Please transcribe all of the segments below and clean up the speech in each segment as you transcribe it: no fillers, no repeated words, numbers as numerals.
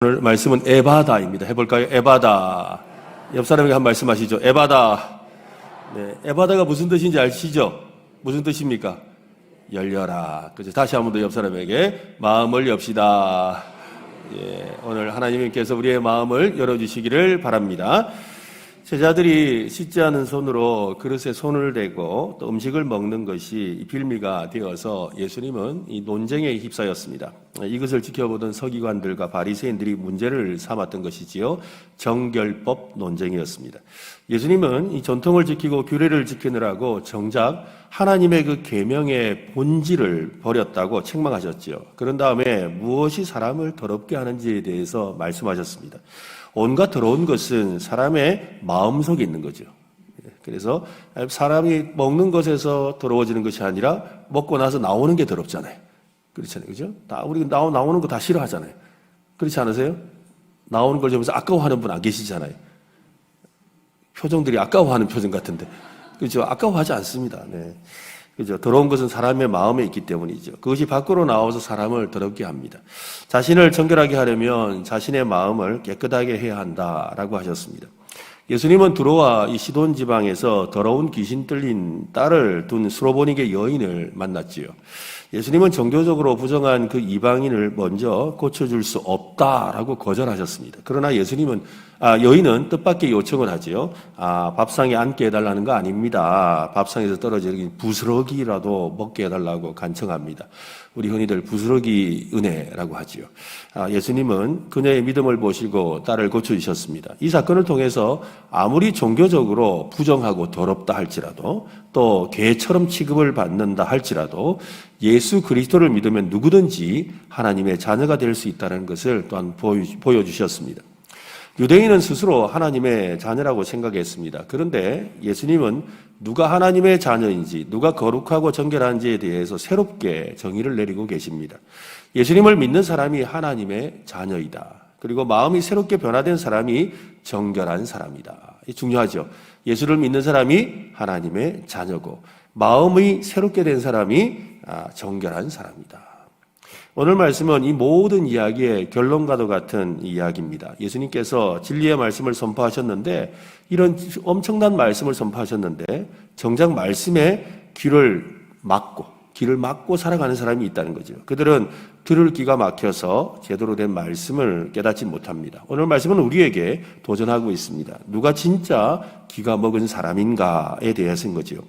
오늘 말씀은 에바다입니다. 해볼까요? 에바다. 옆 사람에게 한 말씀 하시죠. 에바다. 네, 에바다가 무슨 뜻인지 아시죠? 무슨 뜻입니까? 열려라. 그죠? 다시 한 번 더 옆 사람에게 마음을 엽시다. 예, 오늘 하나님께서 우리의 마음을 열어주시기를 바랍니다. 제자들이 씻지 않은 손으로 그릇에 손을 대고 또 음식을 먹는 것이 빌미가 되어서 예수님은 이 논쟁에 휩싸였습니다. 이것을 지켜보던 서기관들과 바리새인들이 문제를 삼았던 것이지요. 정결법 논쟁이었습니다. 예수님은 이 전통을 지키고 규례를 지키느라고 정작 하나님의 그 계명의 본질을 버렸다고 책망하셨지요. 그런 다음에 무엇이 사람을 더럽게 하는지에 대해서 말씀하셨습니다. 온갖 더러운 것은 사람의 마음속에 있는 거죠. 그래서 사람이 먹는 것에서 더러워지는 것이 아니라 먹고 나서 나오는 게 더럽잖아요. 그렇잖아요. 그죠? 우리 나오는 거 다 싫어하잖아요. 그렇지 않으세요? 나오는 걸 보면서 아까워하는 분 안 계시잖아요. 표정들이 아까워하는 표정 같은데. 그렇죠? 아까워하지 않습니다. 네. 그죠? 더러운 것은 사람의 마음에 있기 때문이죠. 그것이 밖으로 나와서 사람을 더럽게 합니다. 자신을 정결하게 하려면 자신의 마음을 깨끗하게 해야 한다라고 하셨습니다. 예수님은 두로와 이 시돈 지방에서 더러운 귀신 들린 딸을 둔 수로보니게 여인을 만났지요. 예수님은 정교적으로 부정한 그 이방인을 먼저 고쳐줄 수 없다라고 거절하셨습니다. 그러나 여인은 뜻밖의 요청을 하지요. 밥상에 앉게 해달라는 거 아닙니다. 밥상에서 떨어지는 부스러기라도 먹게 해달라고 간청합니다. 우리 흔히들 부스러기 은혜라고 하지요. 예수님은 그녀의 믿음을 보시고 딸을 고쳐주셨습니다. 이 사건을 통해서 아무리 종교적으로 부정하고 더럽다 할지라도 또 개처럼 취급을 받는다 할지라도 예수 그리스도를 믿으면 누구든지 하나님의 자녀가 될 수 있다는 것을 또한 보여주셨습니다. 유대인은 스스로 하나님의 자녀라고 생각했습니다. 그런데 예수님은 누가 하나님의 자녀인지, 누가 거룩하고 정결한지에 대해서 새롭게 정의를 내리고 계십니다. 예수님을 믿는 사람이 하나님의 자녀이다. 그리고 마음이 새롭게 변화된 사람이 정결한 사람이다. 이 중요하죠. 예수를 믿는 사람이 하나님의 자녀고 마음이 새롭게 된 사람이 정결한 사람이다. 오늘 말씀은 이 모든 이야기의 결론과도 같은 이야기입니다. 예수님께서 진리의 말씀을 선포하셨는데 이런 엄청난 말씀을 선포하셨는데 정작 말씀에 귀를 막고 살아가는 사람이 있다는 거죠. 그들은 들을 귀가 막혀서 제대로 된 말씀을 깨닫지 못합니다. 오늘 말씀은 우리에게 도전하고 있습니다. 누가 진짜 귀가 먹은 사람인가에 대해서인 거죠.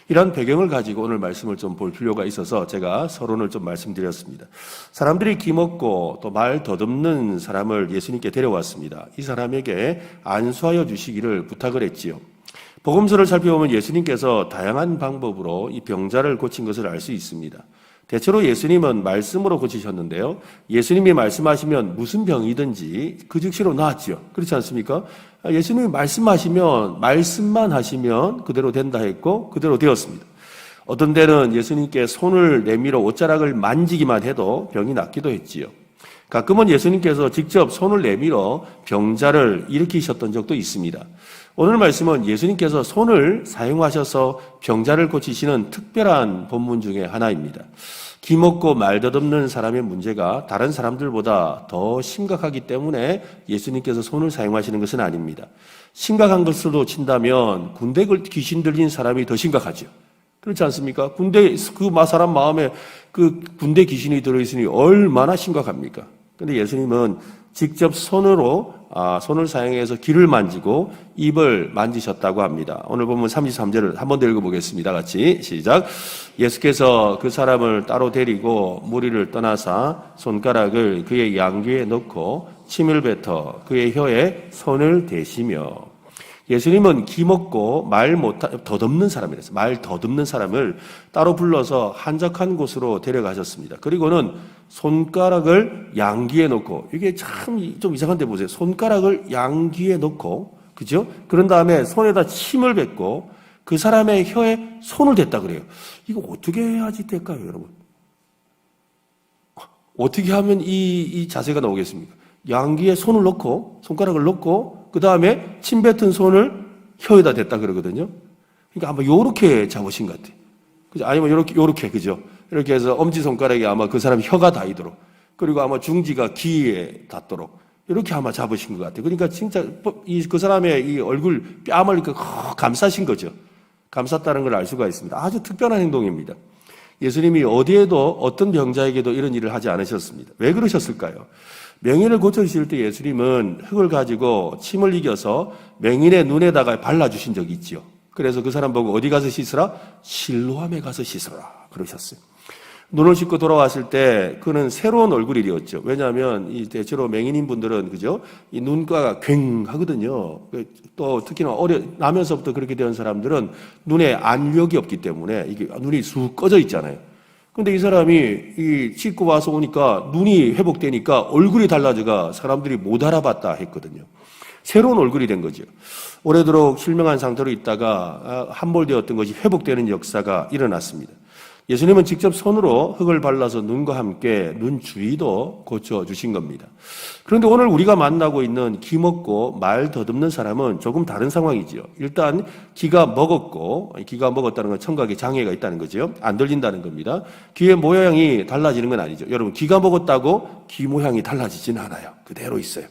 이런 배경을 가지고 오늘 말씀을 좀 볼 필요가 있어서 제가 서론을 좀 말씀드렸습니다. 사람들이 기먹고 또 말 더듬는 사람을 예수님께 데려왔습니다. 이 사람에게 안수하여 주시기를 부탁을 했지요. 복음서를 살펴보면 예수님께서 다양한 방법으로 이 병자를 고친 것을 알 수 있습니다. 대체로 예수님은 말씀으로 고치셨는데요. 예수님이 말씀하시면 무슨 병이든지 그 즉시로 나았죠. 그렇지 않습니까? 예수님이 말씀만 하시면 그대로 된다 했고 그대로 되었습니다. 어떤 때는 예수님께 손을 내밀어 옷자락을 만지기만 해도 병이 낫기도 했지요. 가끔은 예수님께서 직접 손을 내밀어 병자를 일으키셨던 적도 있습니다. 오늘 말씀은 예수님께서 손을 사용하셔서 병자를 고치시는 특별한 본문 중에 하나입니다. 기먹고 말 더듬는 사람의 문제가 다른 사람들보다 더 심각하기 때문에 예수님께서 손을 사용하시는 것은 아닙니다. 심각한 것으로 친다면 군대 귀신 들린 사람이 더 심각하죠. 그렇지 않습니까? 사람 마음에 그 군대 귀신이 들어있으니 얼마나 심각합니까? 그런데 예수님은 직접 손을 사용해서 귀를 만지고 입을 만지셨다고 합니다. 오늘 보면 33절을 한 번 더 읽어보겠습니다. 같이 시작. 예수께서 그 사람을 따로 데리고 무리를 떠나사 손가락을 그의 양귀에 넣고 침을 뱉어 그의 혀에 손을 대시며 예수님은 기먹고 더듬는 사람이랬어요. 말 더듬는 사람을 따로 불러서 한적한 곳으로 데려가셨습니다. 그리고는 손가락을 양귀에 놓고, 이게 참 좀 이상한데 보세요. 손가락을 양귀에 놓고, 그죠? 그런 다음에 손에다 침을 뱉고 그 사람의 혀에 손을 댔다 그래요. 이거 어떻게 해야지 될까요, 여러분? 어떻게 하면 이 자세가 나오겠습니까? 양귀에 손가락을 넣고, 그 다음에 침 뱉은 손을 혀에다 댔다 그러거든요. 그러니까 아마 요렇게 잡으신 것 같아요. 그죠? 아니면 요렇게, 그죠? 이렇게 해서 엄지손가락이 아마 그 사람 혀가 닿이도록, 그리고 아마 중지가 귀에 닿도록, 이렇게 아마 잡으신 것 같아요. 그러니까 진짜 그 사람의 이 얼굴 뺨을 이렇게 감싸신 거죠. 감쌌다는 걸 알 수가 있습니다. 아주 특별한 행동입니다. 예수님이 어디에도 어떤 병자에게도 이런 일을 하지 않으셨습니다. 왜 그러셨을까요? 맹인을 고쳐주실 때 예수님은 흙을 가지고 침을 이겨서 맹인의 눈에다가 발라주신 적이 있지요. 그래서 그 사람 보고 어디 가서 씻으라? 실로암에 가서 씻으라 그러셨어요. 눈을 씻고 돌아왔을 때 그는 새로운 얼굴이 되었죠. 왜냐하면 이 대체로 맹인인 분들은 그죠? 이 눈가가 괭하거든요. 또 특히나 나면서부터 그렇게 된 사람들은 눈에 안력이 없기 때문에 이게 눈이 쑥 꺼져 있잖아요. 근데 이 사람이 이 씻고 와서 오니까 눈이 회복되니까 얼굴이 달라져가 사람들이 못 알아봤다 했거든요. 새로운 얼굴이 된 거죠. 오래도록 실명한 상태로 있다가 함몰되었던 것이 회복되는 역사가 일어났습니다. 예수님은 직접 손으로 흙을 발라서 눈과 함께 눈 주위도 고쳐주신 겁니다. 그런데 오늘 우리가 만나고 있는 귀먹고 말 더듬는 사람은 조금 다른 상황이지요. 일단 귀가 먹었고, 귀가 먹었다는 건 청각에 장애가 있다는 거죠. 안 들린다는 겁니다. 귀의 모양이 달라지는 건 아니죠. 여러분, 귀가 먹었다고 귀 모양이 달라지진 않아요. 그대로 있어요.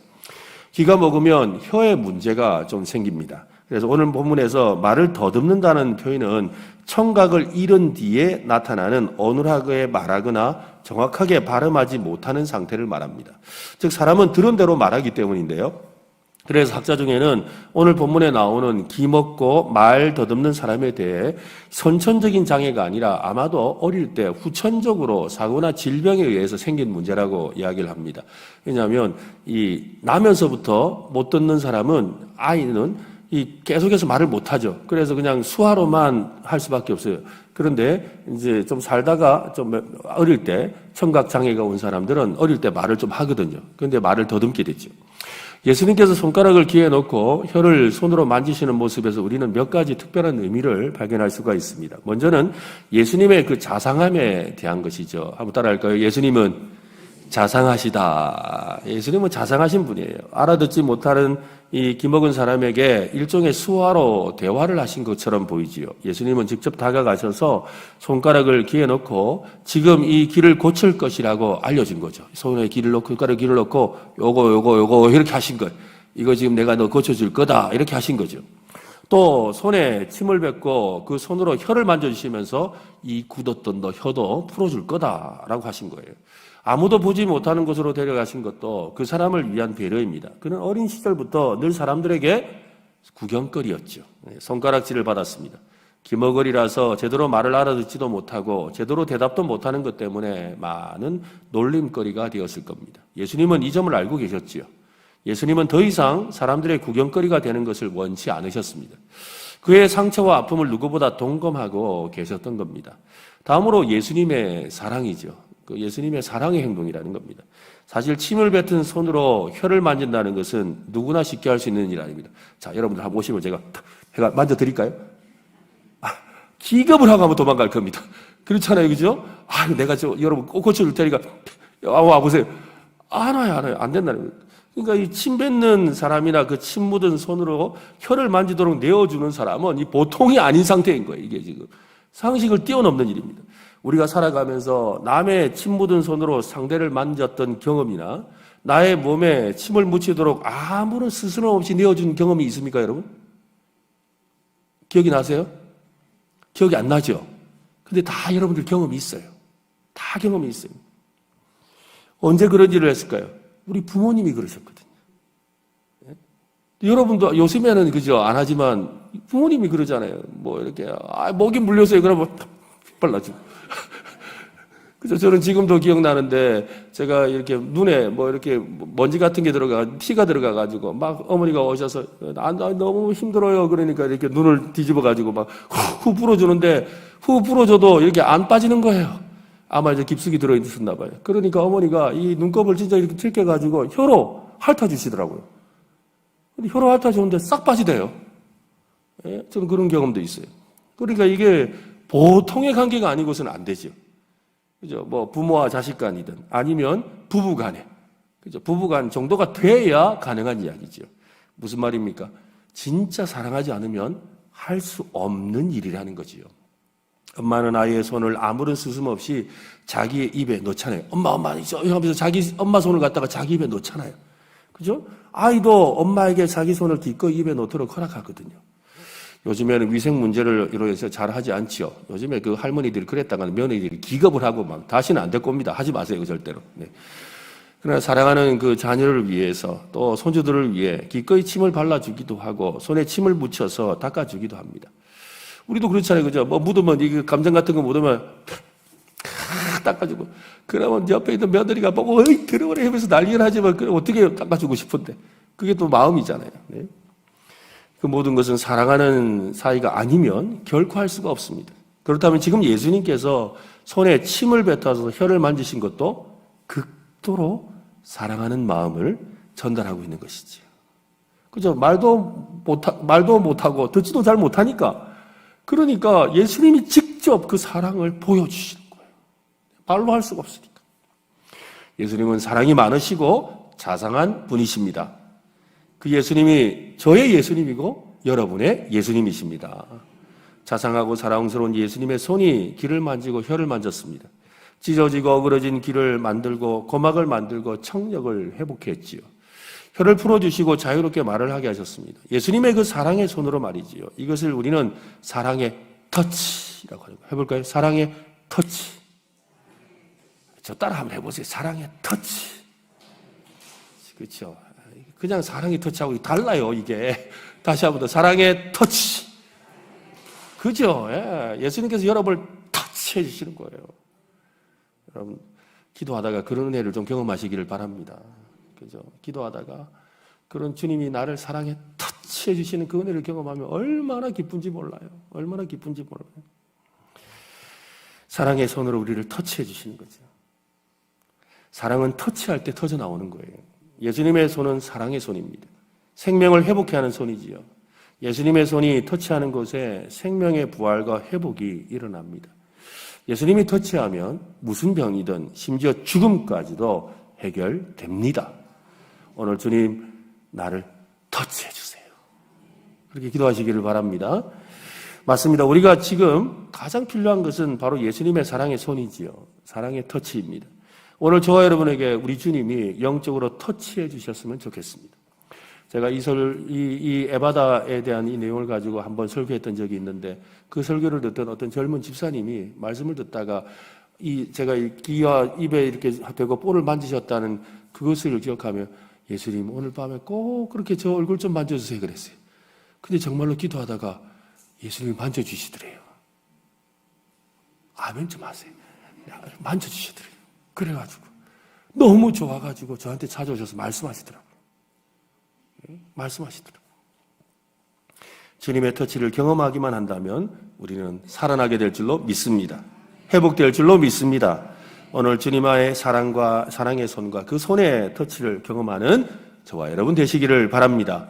귀가 먹으면 혀에 문제가 좀 생깁니다. 그래서 오늘 본문에서 말을 더듬는다는 표현은 청각을 잃은 뒤에 나타나는 어눌하게 말하거나 정확하게 발음하지 못하는 상태를 말합니다. 즉 사람은 들은 대로 말하기 때문인데요. 그래서 학자 중에는 오늘 본문에 나오는 귀먹고 말 더듬는 사람에 대해 선천적인 장애가 아니라 아마도 어릴 때 후천적으로 사고나 질병에 의해서 생긴 문제라고 이야기를 합니다. 왜냐하면 이 나면서부터 못 듣는 사람은 아이는 계속해서 말을 못하죠. 그래서 그냥 수화로만 할 수밖에 없어요. 그런데 이제 좀 살다가 좀 어릴 때 청각 장애가 온 사람들은 어릴 때 말을 좀 하거든요. 그런데 말을 더듬게 됐죠. 예수님께서 손가락을 귀에 넣고 혀를 손으로 만지시는 모습에서 우리는 몇 가지 특별한 의미를 발견할 수가 있습니다. 먼저는 예수님의 그 자상함에 대한 것이죠. 한번 따라할까요? 예수님은 자상하시다. 예수님은 자상하신 분이에요. 알아듣지 못하는 이 귀먹은 사람에게 일종의 수화로 대화를 하신 것처럼 보이지요. 예수님은 직접 다가가셔서 손가락을 귀에 넣고 지금 이 귀를 고칠 것이라고 알려준 거죠. 손에 귀를 넣고 손가락에 귀를 넣고 요거 이렇게 하신 거예요. 이거 지금 내가 너 고쳐줄 거다 이렇게 하신 거죠. 또 손에 침을 뱉고 그 손으로 혀를 만져주시면서 이 굳었던 너 혀도 풀어줄 거다라고 하신 거예요. 아무도 보지 못하는 곳으로 데려가신 것도 그 사람을 위한 배려입니다. 그는 어린 시절부터 늘 사람들에게 구경거리였죠. 손가락질을 받았습니다. 귀머거리라서 제대로 말을 알아듣지도 못하고 제대로 대답도 못하는 것 때문에 많은 놀림거리가 되었을 겁니다. 예수님은 이 점을 알고 계셨지요. 예수님은 더 이상 사람들의 구경거리가 되는 것을 원치 않으셨습니다. 그의 상처와 아픔을 누구보다 동감하고 계셨던 겁니다. 다음으로 예수님의 사랑이죠. 예수님의 사랑의 행동이라는 겁니다. 사실 침을 뱉은 손으로 혀를 만진다는 것은 누구나 쉽게 할 수 있는 일 아닙니다. 자, 여러분들 한번 보시면 제가 만져드릴까요? 기겁을 하고 한번 도망갈 겁니다. 그렇잖아요, 그죠? 내가 여러분 꼭 고쳐줄 테니까 와보세요. 안 와요. 안 된다는 거예요. 그러니까 이 침 뱉는 사람이나 그 침 묻은 손으로 혀를 만지도록 내어주는 사람은 이 보통이 아닌 상태인 거예요, 이게 지금. 상식을 뛰어넘는 일입니다. 우리가 살아가면서 남의 침 묻은 손으로 상대를 만졌던 경험이나 나의 몸에 침을 묻히도록 아무런 스스럼 없이 내어준 경험이 있습니까, 여러분? 기억이 나세요? 기억이 안 나죠? 근데 다 여러분들 경험이 있어요. 다 경험이 있어요. 언제 그런 일을 했을까요? 우리 부모님이 그러셨거든요. 여러분도 요즘에는 그죠? 안 하지만 부모님이 그러잖아요. 뭐 이렇게 목이 물렸어요. 그러면 빨라지고. 그죠? 저는 지금도 기억나는데 제가 이렇게 눈에 뭐 이렇게 먼지 같은 게 피가 들어가가지고 막 어머니가 오셔서 너무 힘들어요. 그러니까 이렇게 눈을 뒤집어가지고 막 후 불어주는데 후 불어줘도 이렇게 안 빠지는 거예요. 아마 이제 깊숙이 들어있었나 봐요. 그러니까 어머니가 이 눈곱을 진짜 이렇게 들켜가지고 혀로 핥아주시더라고요. 근데 혀로 핥아주는데 싹 빠지대요. 예? 저는 그런 경험도 있어요. 그러니까 이게 보통의 관계가 아니고서는 안 되죠. 그죠? 뭐 부모와 자식 간이든 아니면 부부 간에. 그죠? 부부 간 정도가 돼야 가능한 이야기죠. 무슨 말입니까? 진짜 사랑하지 않으면 할 수 없는 일이라는 거지요. 엄마는 아이의 손을 아무런 스스럼 없이 자기의 입에 넣잖아요. 엄마, 하면서 자기 엄마 손을 갖다가 자기 입에 넣잖아요. 그죠? 아이도 엄마에게 자기 손을 기꺼이 입에 넣도록 허락하거든요. 요즘에는 위생 문제를 이로해서 잘 하지 않지요. 요즘에 그 할머니들이 그랬다가는 며느리들이 기겁을 하고 막 다시는 안 될 겁니다. 하지 마세요, 절대로. 네. 그러나 사랑하는 그 자녀를 위해서 또 손주들을 위해 기꺼이 침을 발라주기도 하고 손에 침을 묻혀서 닦아주기도 합니다. 우리도 그렇잖아요, 그죠? 뭐 묻으면 이게 감정 같은 거 묻으면 닦아주고 그러면 옆에 있는 며느리가 보고 어이 들어오래 하면서 난리를 하지만 그럼 어떻게 닦아주고 싶은데 그게 또 마음이잖아요. 네. 그 모든 것은 사랑하는 사이가 아니면 결코 할 수가 없습니다. 그렇다면 지금 예수님께서 손에 침을 뱉어서 혀를 만지신 것도 극도로 사랑하는 마음을 전달하고 있는 것이지요. 그죠? 말도 못하고 듣지도 잘 못하니까 그러니까 예수님이 직접 그 사랑을 보여주시는 거예요. 말로 할 수가 없으니까. 예수님은 사랑이 많으시고 자상한 분이십니다. 그 예수님이 저의 예수님이고 여러분의 예수님이십니다. 자상하고 사랑스러운 예수님의 손이 귀를 만지고 혀를 만졌습니다. 찢어지고 어그러진 귀를 만들고 고막을 만들고 청력을 회복했지요. 혀를 풀어주시고 자유롭게 말을 하게 하셨습니다. 예수님의 그 사랑의 손으로 말이지요. 이것을 우리는 사랑의 터치라고 하는 거예요. 해볼까요? 사랑의 터치. 저 따라 한번 해보세요. 사랑의 터치. 그렇죠. 그냥 사랑의 터치하고 달라요, 이게. 다시 한번 더. 사랑의 터치. 그죠? 예. 예수님께서 여러분을 터치해 주시는 거예요. 여러분, 기도하다가 그런 은혜를 좀 경험하시기를 바랍니다. 그죠? 기도하다가 그런 주님이 나를 사랑에 터치해 주시는 그 은혜를 경험하면 얼마나 기쁜지 몰라요. 얼마나 기쁜지 몰라요. 사랑의 손으로 우리를 터치해 주시는 거죠. 사랑은 터치할 때 터져 나오는 거예요. 예수님의 손은 사랑의 손입니다. 생명을 회복해 하는 손이지요. 예수님의 손이 터치하는 곳에 생명의 부활과 회복이 일어납니다. 예수님이 터치하면 무슨 병이든 심지어 죽음까지도 해결됩니다. 오늘 주님 나를 터치해 주세요. 그렇게 기도하시기를 바랍니다. 맞습니다. 우리가 지금 가장 필요한 것은 바로 예수님의 사랑의 손이지요. 사랑의 터치입니다. 오늘 저와 여러분에게 우리 주님이 영적으로 터치해 주셨으면 좋겠습니다. 제가 이 에바다에 대한 이 내용을 가지고 한번 설교했던 적이 있는데 그 설교를 듣던 어떤 젊은 집사님이 말씀을 듣다가 제가 귀와 입에 이렇게 대고 볼을 만지셨다는 그것을 기억하며 예수님 오늘 밤에 꼭 그렇게 저 얼굴 좀 만져주세요 그랬어요. 근데 정말로 기도하다가 예수님이 만져주시더래요. 아멘 좀 하세요. 만져주시더래요. 그래가지고 너무 좋아가지고 저한테 찾아오셔서 말씀하시더라고요. 말씀하시더라고요. 주님의 터치를 경험하기만 한다면 우리는 살아나게 될 줄로 믿습니다. 회복될 줄로 믿습니다. 오늘 주님의 사랑의 손과 그 손의 터치를 경험하는 저와 여러분 되시기를 바랍니다.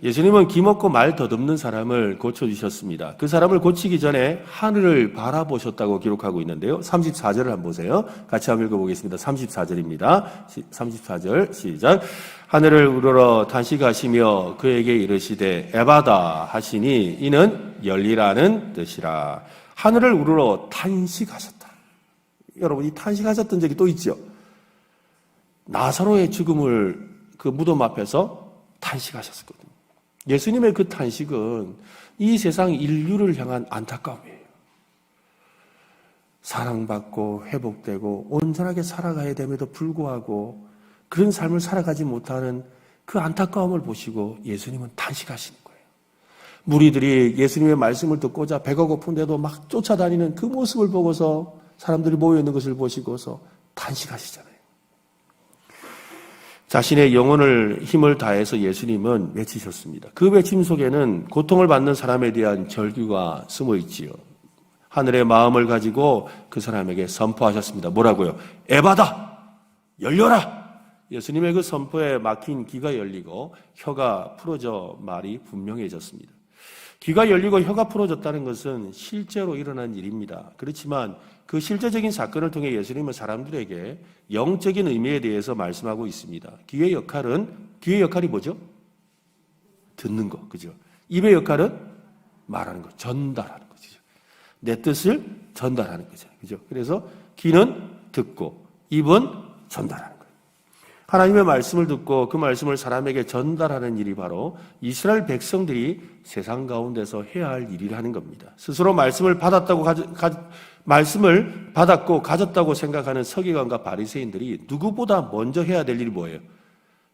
예수님은 기먹고 말 더듬는 사람을 고쳐주셨습니다. 그 사람을 고치기 전에 하늘을 바라보셨다고 기록하고 있는데요. 34절을 한번 보세요. 같이 한번 읽어보겠습니다. 34절입니다. 34절 시작. 하늘을 우러러 단식하시며 그에게 이르시되 에바다 하시니 이는 열리라는 뜻이라. 하늘을 우러러 탄식하셨다. 여러분 이 탄식하셨던 적이 또 있죠. 나사로의 죽음을 그 무덤 앞에서 탄식하셨거든요. 예수님의 그 탄식은 이 세상 인류를 향한 안타까움이에요. 사랑받고 회복되고 온전하게 살아가야 됨에도 불구하고 그런 삶을 살아가지 못하는 그 안타까움을 보시고 예수님은 탄식하시는 거예요. 무리들이 예수님의 말씀을 듣고자 배가 고픈데도 막 쫓아다니는 그 모습을 보고서 사람들이 모여있는 것을 보시고서 탄식하시잖아요. 자신의 영혼을 힘을 다해서 예수님은 외치셨습니다. 그 외침 속에는 고통을 받는 사람에 대한 절규가 숨어 있지요. 하늘의 마음을 가지고 그 사람에게 선포하셨습니다. 뭐라고요? 에바다! 열려라! 예수님의 그 선포에 막힌 귀가 열리고 혀가 풀어져 말이 분명해졌습니다. 귀가 열리고 혀가 풀어졌다는 것은 실제로 일어난 일입니다. 그렇지만 그 실제적인 사건을 통해 예수님은 사람들에게 영적인 의미에 대해서 말씀하고 있습니다. 귀의 역할이 뭐죠? 듣는 거, 그죠? 입의 역할은 말하는 거, 전달하는 거죠. 내 뜻을 전달하는 거죠. 그죠? 그래서 귀는 듣고 입은 전달하는 거예요. 하나님의 말씀을 듣고 그 말씀을 사람에게 전달하는 일이 바로 이스라엘 백성들이 세상 가운데서 해야 할 일이라는 겁니다. 스스로 말씀을 받았고 가졌다고 생각하는 서기관과 바리새인들이 누구보다 먼저 해야 될 일이 뭐예요?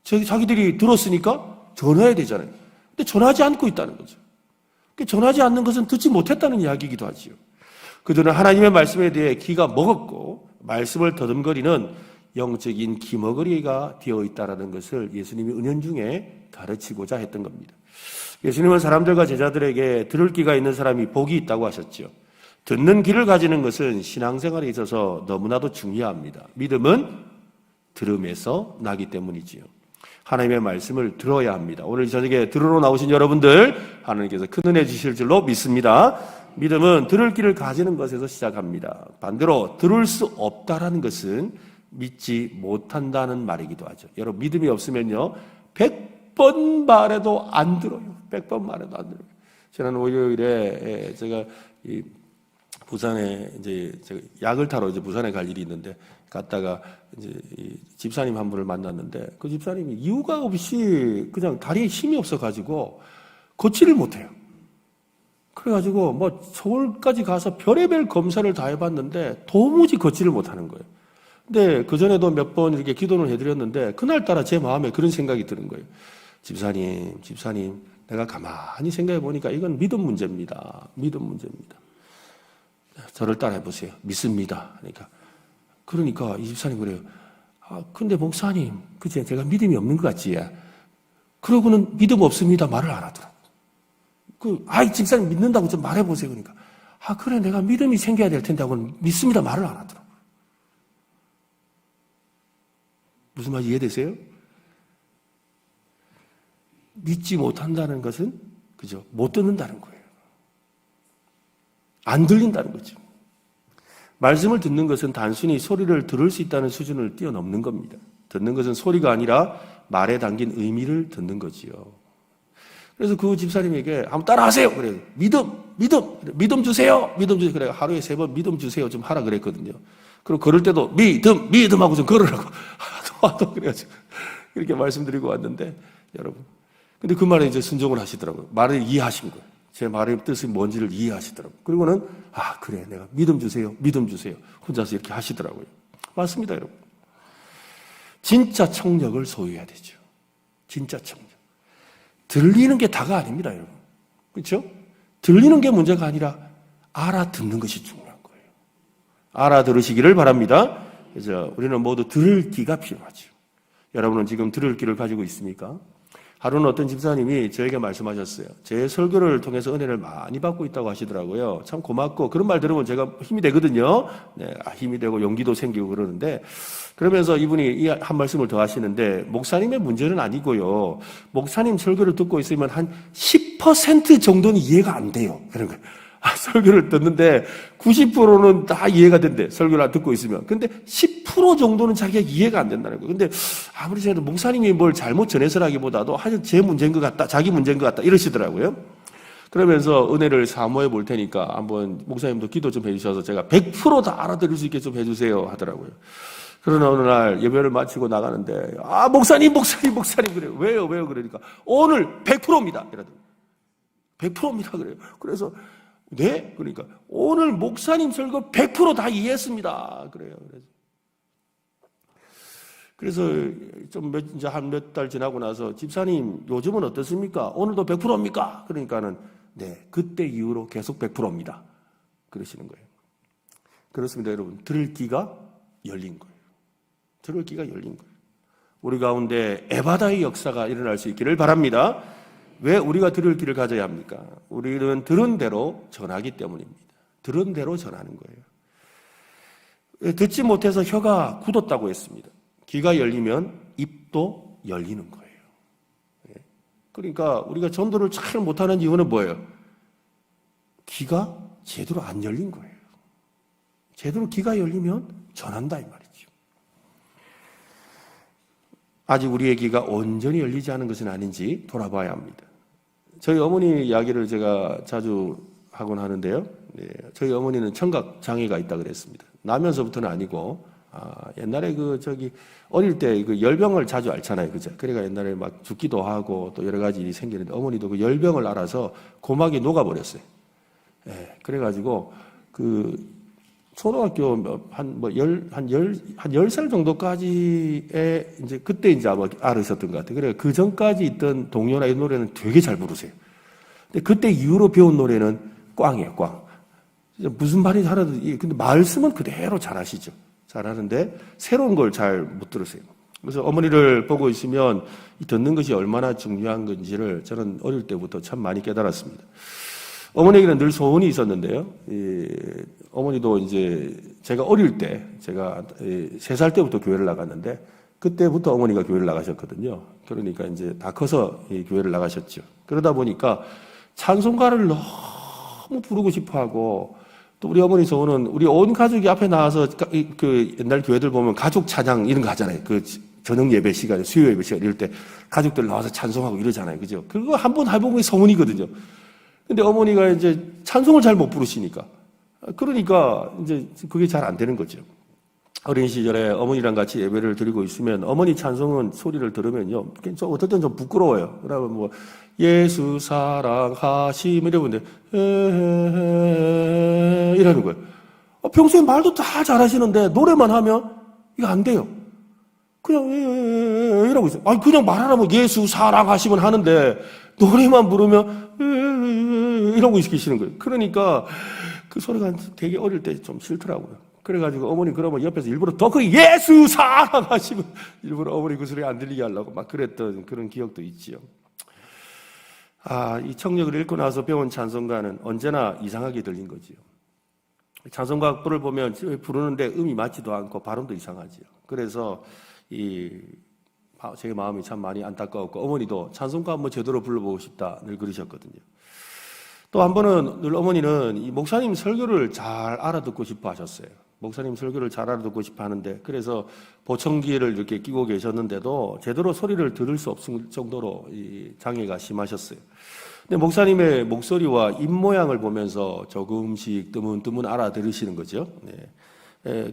자기들이 들었으니까 전해야 되잖아요. 근데 전하지 않고 있다는 거죠. 전하지 않는 것은 듣지 못했다는 이야기이기도 하지요. 그들은 하나님의 말씀에 대해 귀가 먹었고 말씀을 더듬거리는 영적인 귀머거리가 되어 있다는 것을 예수님이 은연중에 가르치고자 했던 겁니다. 예수님은 사람들과 제자들에게 들을 귀가 있는 사람이 복이 있다고 하셨죠. 듣는 귀를 가지는 것은 신앙생활에 있어서 너무나도 중요합니다. 믿음은 들음에서 나기 때문이지요. 하나님의 말씀을 들어야 합니다. 오늘 저녁에 들으러 나오신 여러분들 하나님께서 큰 은혜 주실 줄로 믿습니다. 믿음은 들을 귀를 가지는 것에서 시작합니다. 반대로 들을 수 없다라는 것은 믿지 못한다는 말이기도 하죠. 여러분 믿음이 없으면요 100번 말해도 안 들어요. 100번 말해도 안 들어요. 지난 월요일에 제가 이 부산에 이제 제가 약을 타러 이제 부산에 갈 일이 있는데 갔다가 이제 이 집사님 한 분을 만났는데 그 집사님이 이유가 없이 그냥 다리에 힘이 없어가지고 걷지를 못해요. 그래가지고 뭐 서울까지 가서 별의별 검사를 다 해봤는데 도무지 걷지를 못하는 거예요. 근데 그전에도 몇 번 이렇게 기도를 해드렸는데 그날따라 제 마음에 그런 생각이 드는 거예요. 집사님, 내가 가만히 생각해 보니까 이건 믿음 문제입니다. 믿음 문제입니다. 저를 따라해 보세요. 믿습니다. 그러니까 이 집사님 그래요. 근데 목사님, 그제 제가 믿음이 없는 것 같지? 그러고는 믿음 없습니다. 말을 안 하더라고. 집사님 믿는다고 좀 말해 보세요. 그러니까. 그래, 내가 믿음이 생겨야 될 텐데 하고는 믿습니다. 말을 안 하더라고. 무슨 말인지 이해되세요? 믿지 못한다는 것은, 그죠? 못 듣는다는 거예요. 안 들린다는 거죠. 말씀을 듣는 것은 단순히 소리를 들을 수 있다는 수준을 뛰어넘는 겁니다. 듣는 것은 소리가 아니라 말에 담긴 의미를 듣는 거지요. 그래서 그 집사님에게 한번 따라하세요. 그래요. 믿음 주세요. 그래 하루에 3번 믿음 주세요. 좀 하라 그랬거든요. 그리고 걸을 때도 믿음 하고 좀 걸으라고. 하도 그래가지고 이렇게 말씀드리고 왔는데 여러분. 근데 그 말에 이제 순종을 하시더라고요. 말을 이해하신 거예요. 제 말의 뜻이 뭔지를 이해하시더라고요. 그리고는 그래 내가 믿음 주세요. 혼자서 이렇게 하시더라고요. 맞습니다, 여러분. 진짜 청력을 소유해야 되죠. 진짜 청력. 들리는 게 다가 아닙니다, 여러분. 그렇죠? 들리는 게 문제가 아니라 알아듣는 것이 중요한 거예요. 알아들으시기를 바랍니다. 그래서 우리는 모두 들을 귀가 필요하죠. 여러분은 지금 들을 귀를 가지고 있습니까? 하루는 어떤 집사님이 저에게 말씀하셨어요. 제 설교를 통해서 은혜를 많이 받고 있다고 하시더라고요. 참 고맙고 그런 말 들으면 제가 힘이 되거든요. 네, 힘이 되고 용기도 생기고 그러는데 그러면서 이분이 이 한 말씀을 더 하시는데 목사님의 문제는 아니고요. 목사님 설교를 듣고 있으면 한 10% 정도는 이해가 안 돼요. 그런 거예요. 설교를 듣는데 90%는 다 이해가 된대. 설교를 듣고 있으면. 근데 10% 정도는 자기가 이해가 안 된다는 거예요. 근데 아무리 생각해도 목사님이 뭘 잘못 전해서라기보다도 하여튼 제 문제인 것 같다. 자기 문제인 것 같다. 이러시더라고요. 그러면서 은혜를 사모해 볼 테니까 한번 목사님도 기도 좀 해주셔서 제가 100% 다 알아들을 수 있게 좀 해주세요 하더라고요. 그러나 어느 날 예배를 마치고 나가는데 목사님 그래요. 왜요? 그러니까 오늘 100%입니다. 이러더라고요. 100%입니다. 그래요. 그래서 네? 그러니까 오늘 목사님 설교 100% 다 이해했습니다. 그래요. 그래서 이제 한 몇 달 지나고 나서 집사님 요즘은 어떻습니까? 오늘도 100%입니까? 그러니까는 네, 그때 이후로 계속 100%입니다. 그러시는 거예요. 그렇습니다, 여러분. 들을 귀가 열린 거예요. 들을 귀가 열린 거예요. 우리 가운데 에바다의 역사가 일어날 수 있기를 바랍니다. 왜 우리가 들을 귀를 가져야 합니까? 우리는 들은 대로 전하기 때문입니다. 들은 대로 전하는 거예요. 듣지 못해서 혀가 굳었다고 했습니다. 귀가 열리면 입도 열리는 거예요. 그러니까 우리가 전도를 잘 못하는 이유는 뭐예요? 귀가 제대로 안 열린 거예요. 제대로 귀가 열리면 전한다 이 말이죠. 아직 우리의 귀가 온전히 열리지 않은 것은 아닌지 돌아봐야 합니다. 저희 어머니 이야기를 제가 자주 하곤 하는데요. 네, 저희 어머니는 청각 장애가 있다 그랬습니다. 나면서부터는 아니고 옛날에 어릴 때 그 열병을 자주 앓잖아요. 그죠? 그러니까 옛날에 막 죽기도 하고 또 여러 가지 일이 생기는데 어머니도 그 열병을 앓아서 고막이 녹아버렸어요. 예, 그래가지고 초등학교 한 10살 정도까지에 이제 그때 이제 아마 앓으셨던 것 같아요. 그래 그 전까지 있던 동요나 이 노래는 되게 잘 부르세요. 근데 그때 이후로 배운 노래는 꽝이에요, 꽝. 무슨 말인지 하나도, 근데 말씀은 그대로 잘하시죠. 잘하는데 새로운 걸 잘 못 들으세요. 그래서 어머니를 보고 있으면 듣는 것이 얼마나 중요한 건지를 저는 어릴 때부터 참 많이 깨달았습니다. 어머니에게는 늘 소원이 있었는데요. 어머니도 이제 제가 어릴 때, 제가 3살 때부터 교회를 나갔는데, 그때부터 어머니가 교회를 나가셨거든요. 그러니까 이제 다 커서 교회를 나가셨죠. 그러다 보니까 찬송가를 너무 부르고 싶어 하고, 또 우리 어머니 소원은 우리 온 가족이 앞에 나와서 그 옛날 교회들 보면 가족 찬양 이런 거 하잖아요. 그 저녁 예배 시간에, 수요 예배 시간 이럴 때 가족들 나와서 찬송하고 이러잖아요. 그죠? 그거 한번 해보는 게 소원이거든요. 근데 어머니가 이제 찬송을 잘 못 부르시니까. 그러니까 이제 그게 잘 안 되는 거죠. 어린 시절에 어머니랑 같이 예배를 드리고 있으면 어머니 찬송은 소리를 들으면요. 어떨 땐 좀 부끄러워요. 그러면 뭐, 예수 사랑하심 이러는데, 이러는 거예요. 평소에 말도 다 잘하시는데 노래만 하면 이거 안 돼요. 그냥, 이러고 있어요. 아니, 그냥 말하라면 예수 사랑하시면 하는데 노래만 부르면, 이러고 계시는 거예요. 그러니까 그 소리가 되게 어릴 때 좀 싫더라고요. 그래가지고 어머니 그러면 옆에서 일부러 더 그 예수 사랑하시면 일부러 어머니 그 소리 안 들리게 하려고 막 그랬던 그런 기억도 있지요. 이 청력을 읽고 나서 배운 찬송가는 언제나 이상하게 들린 거지요. 찬송가 악보를 보면 부르는데 음이 맞지도 않고 발음도 이상하지요. 그래서 제 마음이 참 많이 안타까웠고 어머니도 찬송가 한번 제대로 불러보고 싶다 늘 그러셨거든요. 또 한 번은 늘 어머니는 이 목사님 설교를 잘 알아듣고 싶어 하셨어요. 목사님 설교를 잘 알아듣고 싶어 하는데 그래서 보청기를 이렇게 끼고 계셨는데도 제대로 소리를 들을 수 없을 정도로 이 장애가 심하셨어요. 근데 목사님의 목소리와 입 모양을 보면서 조금씩 뜨문뜨문 알아들으시는 거죠. 네.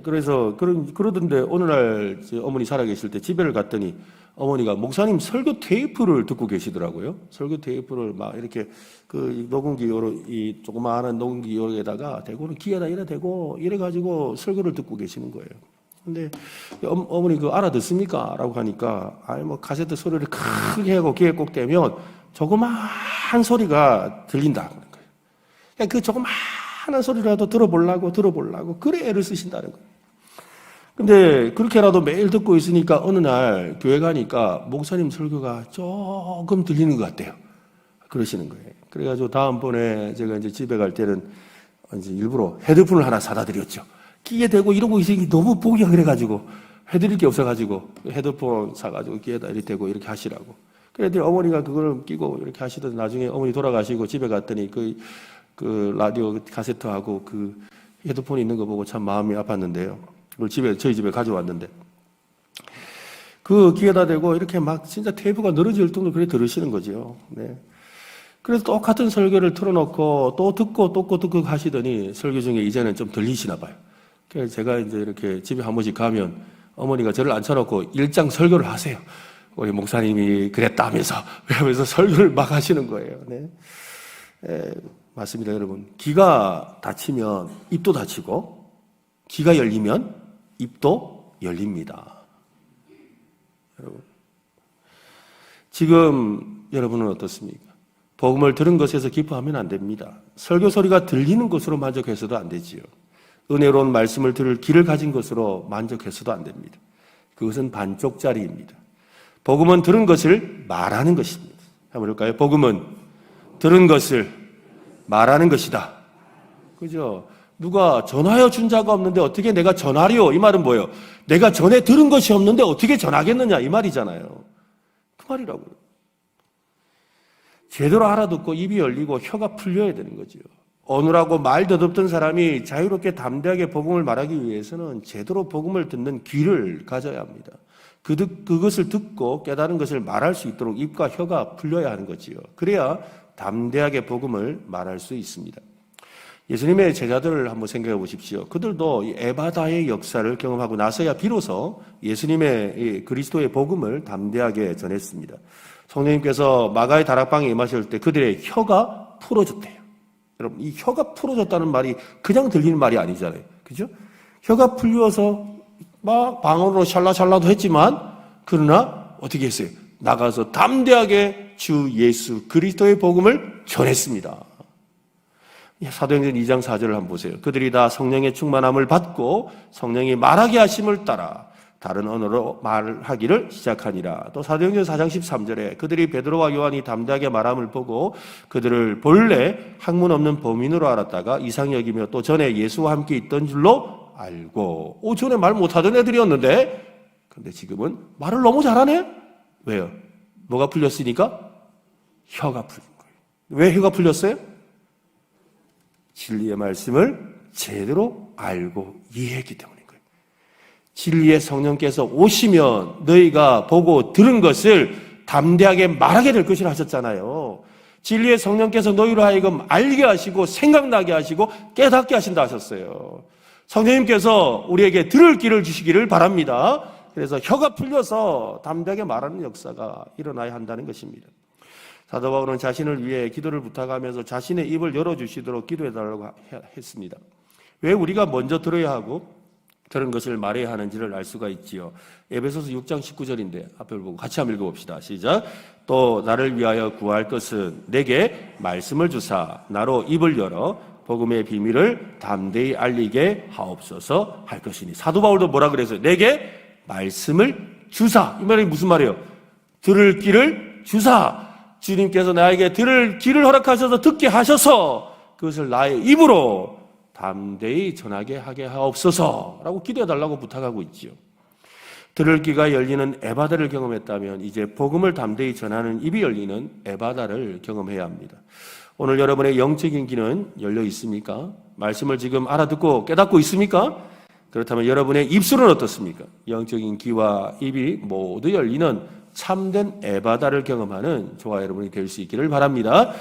그래서 그러던데 어느 날 어머니 살아계실 때 집에를 갔더니 어머니가 목사님 설교 테이프를 듣고 계시더라고요. 설교 테이프를 막 이렇게 그 녹음기 이 조그마한 녹음기 요에다가 대고는 귀에다 이래 대고 이래 가지고 설교를 듣고 계시는 거예요. 근데 어머니 그거 알아듣습니까? 라고 하니까 뭐 카세트 소리를 크게 하고 귀에 꼭 대면 조그마한 소리가 들린다 그런 거예요. 그러니까 그 조그마한 소리라도 들어보려고 그래 애를 쓰신다는 거예요. 근데 그렇게라도 매일 듣고 있으니까 어느 날 교회 가니까 목사님 설교가 조금 들리는 것 같대요. 그러시는 거예요. 그래가지고 다음번에 제가 이제 집에 갈 때는 이제 일부러 헤드폰을 하나 사다 드렸죠. 귀에 대고 이러고 있으니 너무 보기가 그래가지고 해드릴 게 없어가지고 헤드폰 사가지고 귀에다 이렇게 대고 이렇게 하시라고. 그랬더니 어머니가 그걸 끼고 이렇게 하시더니 나중에 어머니 돌아가시고 집에 갔더니 그 라디오 카세트하고 그 헤드폰이 있는 거 보고 참 마음이 아팠는데요. 그걸 저희 집에 가져왔는데, 그 귀에다 대고 이렇게 막 진짜 테이프가 늘어질 정도로 그렇게 들으시는 거죠. 네. 그래서 똑같은 설교를 틀어놓고 또 듣고 하시더니 설교 중에 이제는 좀 들리시나 봐요. 그래서 제가 이제 이렇게 집에 한 번씩 가면 어머니가 저를 앉혀놓고 일장 설교를 하세요. 우리 목사님이 그랬다면서, 그러면서 설교를 막 하시는 거예요. 네. 맞습니다, 여러분. 귀가 다치면 입도 다치고, 귀가 열리면 입도 열립니다. 여러분. 지금 여러분은 어떻습니까? 복음을 들은 것에서 기뻐하면 안 됩니다. 설교 소리가 들리는 것으로 만족해서도 안 되지요. 은혜로운 말씀을 들을 귀를 가진 것으로 만족해서도 안 됩니다. 그것은 반쪽짜리입니다. 복음은 들은 것을 말하는 것입니다. 한번 볼까요? 복음은 들은 것을 말하는 것이다. 그죠? 누가 전하여 준 자가 없는데 어떻게 내가 전하리요? 이 말은 뭐예요? 내가 전에 들은 것이 없는데 어떻게 전하겠느냐? 이 말이잖아요. 그 말이라고요. 제대로 알아듣고 입이 열리고 혀가 풀려야 되는 거죠. 어눌하고 말 더듬던 사람이 자유롭게 담대하게 복음을 말하기 위해서는 제대로 복음을 듣는 귀를 가져야 합니다. 그것을 듣고 깨달은 것을 말할 수 있도록 입과 혀가 풀려야 하는 거지요. 그래야 담대하게 복음을 말할 수 있습니다. 예수님의 제자들을 한번 생각해 보십시오. 그들도 이 에바다의 역사를 경험하고 나서야 비로소 예수님의 이 그리스도의 복음을 담대하게 전했습니다. 성령님께서 마가의 다락방에 임하실 때 그들의 혀가 풀어졌대요. 여러분, 이 혀가 풀어졌다는 말이 그냥 들리는 말이 아니잖아요. 그죠? 혀가 풀려서 막 방언으로 샬라샬라도 했지만, 그러나 어떻게 했어요? 나가서 담대하게 주 예수 그리스도의 복음을 전했습니다. 사도행전 2장 4절을 한번 보세요. 그들이 다 성령의 충만함을 받고 성령이 말하게 하심을 따라 다른 언어로 말하기를 시작하니라. 또 사도행전 4장 13절에 그들이 베드로와 요한이 담대하게 말함을 보고 그들을 본래 학문 없는 범인으로 알았다가 이상히 여기며 또 전에 예수와 함께 있던 줄로 알고. 전에 말 못하던 애들이었는데 근데 지금은 말을 너무 잘하네? 왜요? 뭐가 풀렸으니까? 혀가 풀린 거예요. 왜 혀가 풀렸어요? 진리의 말씀을 제대로 알고 이해했기 때문인 거예요. 진리의 성령께서 오시면 너희가 보고 들은 것을 담대하게 말하게 될 것이라 하셨잖아요. 진리의 성령께서 너희로 하여금 알게 하시고 생각나게 하시고 깨닫게 하신다 하셨어요. 성령님께서 우리에게 들을 길을 주시기를 바랍니다. 그래서 혀가 풀려서 담대하게 말하는 역사가 일어나야 한다는 것입니다. 사도 바울은 자신을 위해 기도를 부탁하면서 자신의 입을 열어주시도록 기도해달라고 했습니다. 왜 우리가 먼저 들어야 하고 그런 것을 말해야 하는지를 알 수가 있지요. 에베소서 6장 19절인데 앞을 보고 같이 한번 읽어봅시다. 시작. 또 나를 위하여 구할 것은 내게 말씀을 주사 나로 입을 열어 복음의 비밀을 담대히 알리게 하옵소서 할 것이니. 사도 바울도 뭐라 그랬어요? 내게 말씀을 주사. 이 말이 무슨 말이에요? 들을 길을 주사. 주님께서 나에게 들을 길을 허락하셔서 듣게 하셔서 그것을 나의 입으로 담대히 전하게 하게 하옵소서라고 기도해달라고 부탁하고 있지요. 들을 귀가 열리는 에바다를 경험했다면 이제 복음을 담대히 전하는 입이 열리는 에바다를 경험해야 합니다. 오늘 여러분의 영적인 귀는 열려 있습니까? 말씀을 지금 알아듣고 깨닫고 있습니까? 그렇다면 여러분의 입술은 어떻습니까? 영적인 귀와 입이 모두 열리는 참된 에바다를 경험하는 저와 여러분이 될 수 있기를 바랍니다.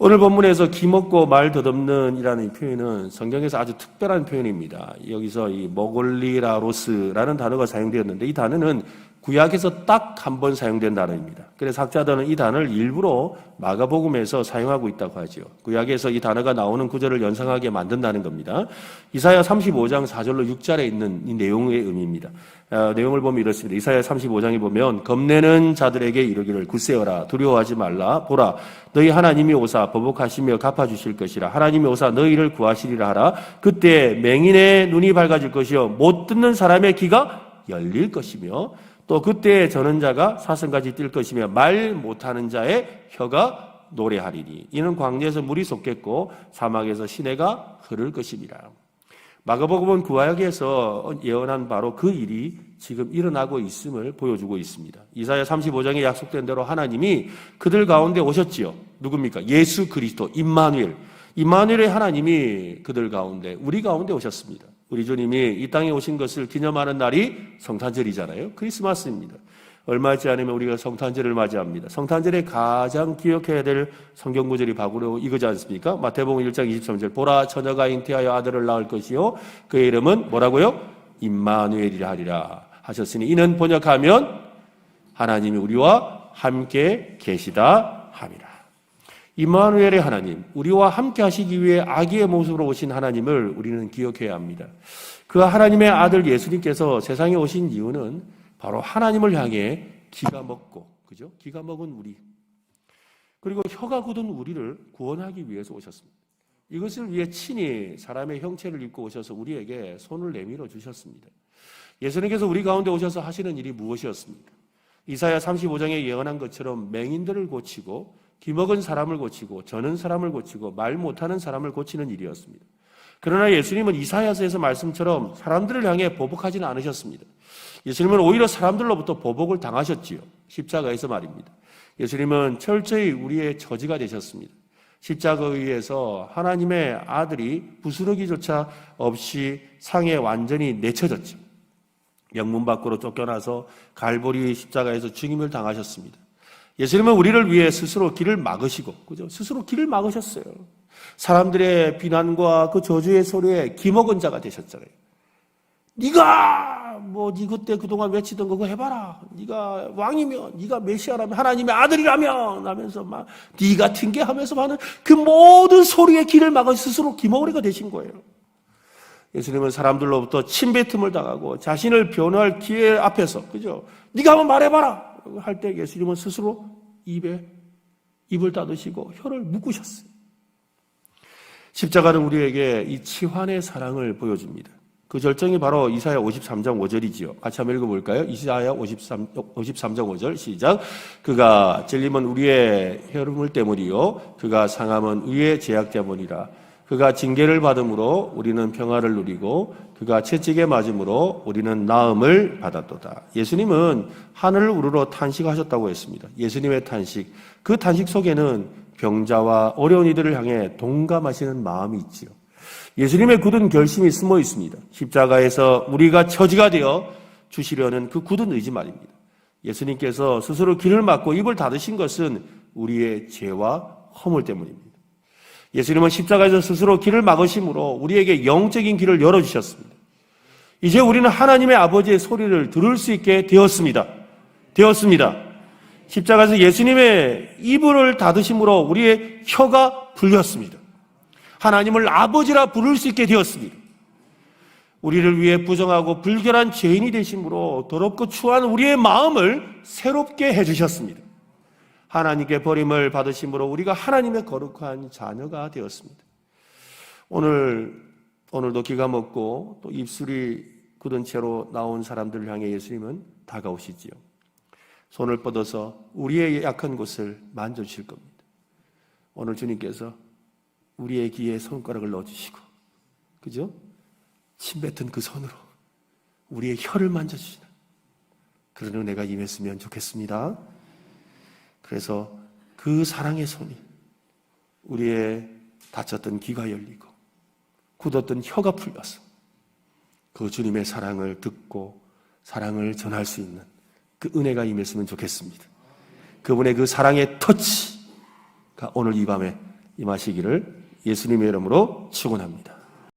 오늘 본문에서 기먹고 말 더듬는 이라는 표현은 성경에서 아주 특별한 표현입니다. 여기서 이 모골리라로스라는 단어가 사용되었는데 이 단어는 구약에서 딱 한 번 사용된 단어입니다. 그래서 학자들은 이 단어를 일부러 마가복음에서 사용하고 있다고 하죠. 구약에서 이 단어가 나오는 구절을 연상하게 만든다는 겁니다. 이사야 35장 4절로 6절에 있는 이 내용의 의미입니다. 내용을 보면 이렇습니다. 이사야 35장에 보면 겁내는 자들에게 이르기를 굳세어라 두려워하지 말라 보라 너희 하나님이 오사 보복하시며 갚아주실 것이라 하나님이 오사 너희를 구하시리라 하라 그때 맹인의 눈이 밝아질 것이요 못 듣는 사람의 귀가 열릴 것이며 또 그때 저는 자가 사슴같이 뛸 것이며 말 못하는 자의 혀가 노래하리니 이는 광야에서 물이 솟겠고 사막에서 시내가 흐를 것입니다. 마가복음은 구약에서 예언한 바로 그 일이 지금 일어나고 있음을 보여주고 있습니다. 이사야 35장에 약속된 대로 하나님이 그들 가운데 오셨지요. 누굽니까? 예수 그리스도 임마누엘. 임마누엘의 하나님이 그들 가운데 우리 가운데 오셨습니다. 우리 주님이 이 땅에 오신 것을 기념하는 날이 성탄절이잖아요. 크리스마스입니다. 얼마 있지 않으면 우리가 성탄절을 맞이합니다. 성탄절에 가장 기억해야 될 성경 구절이 바로 이거지 않습니까? 마태복음 1장 23절 보라 처녀가 잉태하여 아들을 낳을 것이요 그의 이름은 뭐라고요? 임마누엘이라 하리라 하셨으니 이는 번역하면 하나님이 우리와 함께 계시다 함이라. 임마누엘의 하나님, 우리와 함께 하시기 위해 아기의 모습으로 오신 하나님을 우리는 기억해야 합니다. 그 하나님의 아들 예수님께서 세상에 오신 이유는 바로 하나님을 향해 기가 먹고, 그죠? 기가 먹은 우리, 그리고 혀가 굳은 우리를 구원하기 위해서 오셨습니다. 이것을 위해 친히 사람의 형체를 입고 오셔서 우리에게 손을 내밀어 주셨습니다. 예수님께서 우리 가운데 오셔서 하시는 일이 무엇이었습니까? 이사야 35장에 예언한 것처럼 맹인들을 고치고 기먹은 사람을 고치고 저는 사람을 고치고 말 못하는 사람을 고치는 일이었습니다. 그러나 예수님은 이사야서에서 말씀처럼 사람들을 향해 보복하지는 않으셨습니다. 예수님은 오히려 사람들로부터 보복을 당하셨지요. 십자가에서 말입니다. 예수님은 철저히 우리의 저지가 되셨습니다. 십자가 위에서 하나님의 아들이 부스러기조차 없이 상에 완전히 내쳐졌죠. 영문 밖으로 쫓겨나서 갈보리 십자가에서 죽임을 당하셨습니다. 예수님은 우리를 위해 스스로 길을 막으시고, 그죠? 스스로 길을 막으셨어요. 사람들의 비난과 그 저주의 소리에 기먹은 자가 되셨잖아요. 네가 네 그때 그동안 외치던 그거 해봐라. 네가 왕이면, 네가 메시아라면, 하나님의 아들이라면 하면서 막 네 같은 게 하면서 하는 그 모든 소리에 귀를 막아 스스로 기머거리가 되신 거예요. 예수님은 사람들로부터 침뱉음을 당하고 자신을 변호할 기회 앞에서, 그죠? 네가 한번 말해봐라 할 때 예수님은 스스로 입을 닫으시고 혀를 묶으셨어요. 십자가는 우리에게 이 치환의 사랑을 보여줍니다. 그 절정이 바로 이사야 53장 5절이지요. 같이 한번 읽어볼까요? 이사야 53장 5절 시작. 그가 찔림은 우리의 혈음을 때문이요 그가 상함은 우리의 죄악 때문이라. 그가 징계를 받음으로 우리는 평화를 누리고 그가 채찍에 맞음으로 우리는 나음을 받았도다. 예수님은 하늘을 우러러 탄식하셨다고 했습니다. 예수님의 탄식, 그 탄식 속에는 병자와 어려운 이들을 향해 동감하시는 마음이 있지요. 예수님의 굳은 결심이 숨어 있습니다. 십자가에서 우리가 처지가 되어 주시려는 그 굳은 의지 말입니다. 예수님께서 스스로 귀를 막고 입을 닫으신 것은 우리의 죄와 허물 때문입니다. 예수님은 십자가에서 스스로 귀를 막으심으로 우리에게 영적인 길을 열어주셨습니다. 이제 우리는 하나님의 아버지의 소리를 들을 수 있게 되었습니다. 십자가에서 예수님의 입을 닫으심으로 우리의 혀가 풀렸습니다. 하나님을 아버지라 부를 수 있게 되었습니다. 우리를 위해 부정하고 불결한 죄인이 되심으로 더럽고 추한 우리의 마음을 새롭게 해주셨습니다. 하나님께 버림을 받으심으로 우리가 하나님의 거룩한 자녀가 되었습니다. 오늘도 기가 먹고 또 입술이 굳은 채로 나온 사람들을 향해 예수님은 다가오시지요. 손을 뻗어서 우리의 약한 곳을 만져주실 겁니다. 오늘 주님께서 우리의 귀에 손가락을 넣어주시고, 그죠? 침 뱉은 그 손으로 우리의 혀를 만져주시는 그런 은혜가 임했으면 좋겠습니다. 그래서 그 사랑의 손이 우리의 다쳤던 귀가 열리고 굳었던 혀가 풀려서 그 주님의 사랑을 듣고 사랑을 전할 수 있는 그 은혜가 임했으면 좋겠습니다. 그분의 그 사랑의 터치가 오늘 이 밤에 임하시기를 예수님의 이름으로 축원합니다.